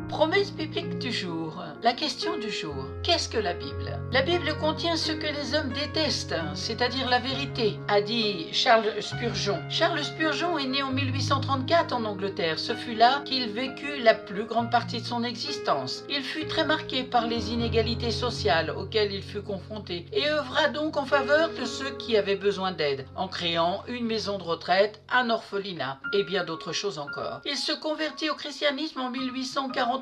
Promesse biblique du jour. La question du jour. Qu'est-ce que la Bible? La Bible contient ce que les hommes détestent, c'est-à-dire la vérité, a dit Charles Spurgeon. Charles Spurgeon est né en 1834 en Angleterre. Ce fut là qu'il vécut la plus grande partie de son existence. Il fut très marqué par les inégalités sociales auxquelles il fut confronté et œuvra donc en faveur de ceux qui avaient besoin d'aide, en créant une maison de retraite, un orphelinat et bien d'autres choses encore. Il se convertit au christianisme en 1849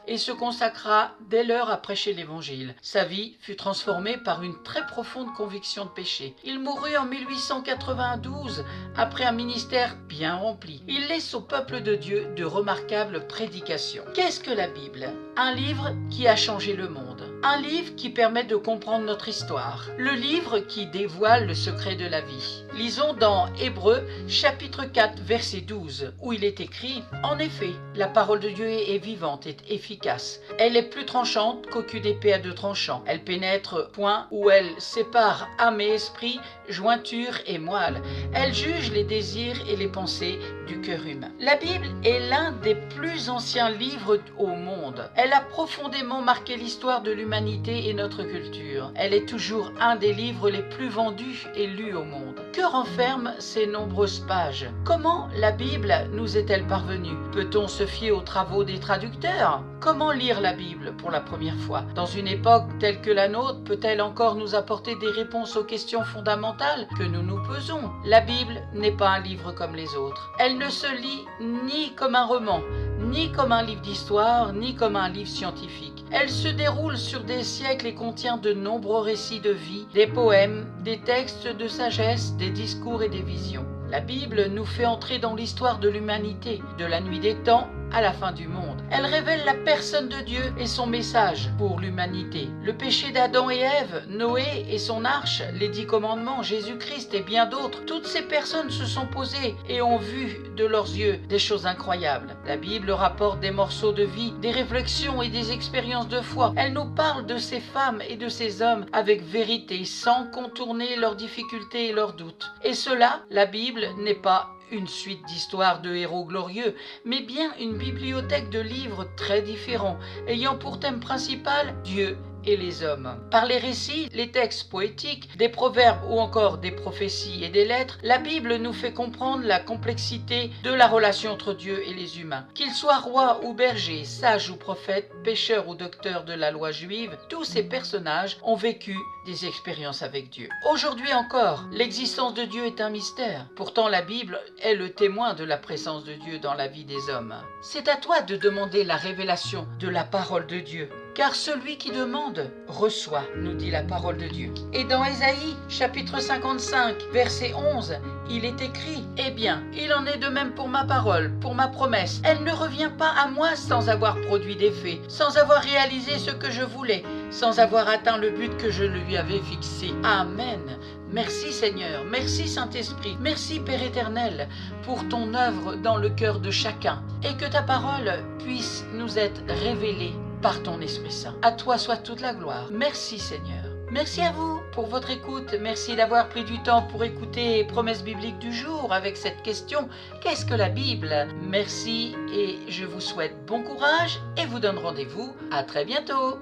et se consacra dès lors à prêcher l'évangile. Sa vie fut transformée par une très profonde conviction de péché. Il mourut en 1892 après un ministère bien rempli. Il laisse au peuple de Dieu de remarquables prédications. Qu'est-ce que la Bible? Un livre qui a changé le monde. Un livre qui permet de comprendre notre histoire. Le livre qui dévoile le secret de la vie. Lisons dans Hébreux chapitre 4 verset 12 où il est écrit « En effet, la parole de Dieu est vivante et efficace. Elle est plus tranchante qu'aucune épée à deux tranchants. Elle pénètre point où elle sépare âme et esprit, jointure et moelle. Elle juge les désirs et les pensées du cœur humain. » La Bible est l'un des plus anciens livres au monde. Elle a profondément marqué l'histoire de l'humanité et notre culture. Elle est toujours un des livres les plus vendus et lus au monde. Que renferment ces nombreuses pages? Comment la Bible nous est-elle parvenue? Peut-on se fier aux travaux des traducteurs? Comment lire la Bible pour la première fois? Dans une époque telle que la nôtre, peut-elle encore nous apporter des réponses aux questions fondamentales que nous nous posons? La Bible n'est pas un livre comme les autres. Elle ne se lit ni comme un roman, ni comme un livre d'histoire, ni comme un livre scientifique. Elle se déroule sur des siècles et contient de nombreux récits de vie, des poèmes, des textes de sagesse, des discours et des visions. La Bible nous fait entrer dans l'histoire de l'humanité, de la nuit des temps à la fin du monde. Elle révèle la personne de Dieu et son message pour l'humanité. Le péché d'Adam et Ève, Noé et son arche, les 10 commandements, Jésus-Christ et bien d'autres. Toutes ces personnes se sont posées et ont vu de leurs yeux des choses incroyables. La Bible rapporte des morceaux de vie, des réflexions et des expériences de foi. Elle nous parle de ces femmes et de ces hommes avec vérité, sans contourner leurs difficultés et leurs doutes. Et cela, la Bible n'est pas une suite d'histoires de héros glorieux, mais bien une bibliothèque de livres très différents, ayant pour thème principal Dieu et les hommes. Par les récits, les textes poétiques, des proverbes ou encore des prophéties et des lettres, la Bible nous fait comprendre la complexité de la relation entre Dieu et les humains. Qu'ils soient rois ou bergers, sages ou prophètes, pécheurs ou docteurs de la loi juive, tous ces personnages ont vécu des expériences avec Dieu. Aujourd'hui encore, l'existence de Dieu est un mystère. Pourtant, la Bible est le témoin de la présence de Dieu dans la vie des hommes. C'est à toi de demander la révélation de la parole de Dieu. Car celui qui demande reçoit, nous dit la parole de Dieu. Et dans Ésaïe, chapitre 55, verset 11, il est écrit « Eh bien, il en est de même pour ma parole, pour ma promesse. Elle ne revient pas à moi sans avoir produit d'effet, sans avoir réalisé ce que je voulais, sans avoir atteint le but que je lui avais fixé. Amen. » Merci Seigneur, merci Saint-Esprit, merci Père éternel pour ton œuvre dans le cœur de chacun et que ta parole puisse nous être révélée par ton Esprit Saint. À toi soit toute la gloire. Merci Seigneur. Merci à vous pour votre écoute. Merci d'avoir pris du temps pour écouter Promesse biblique du jour avec cette question « Qu'est-ce que la Bible ?» Merci et je vous souhaite bon courage et vous donne rendez-vous à très bientôt.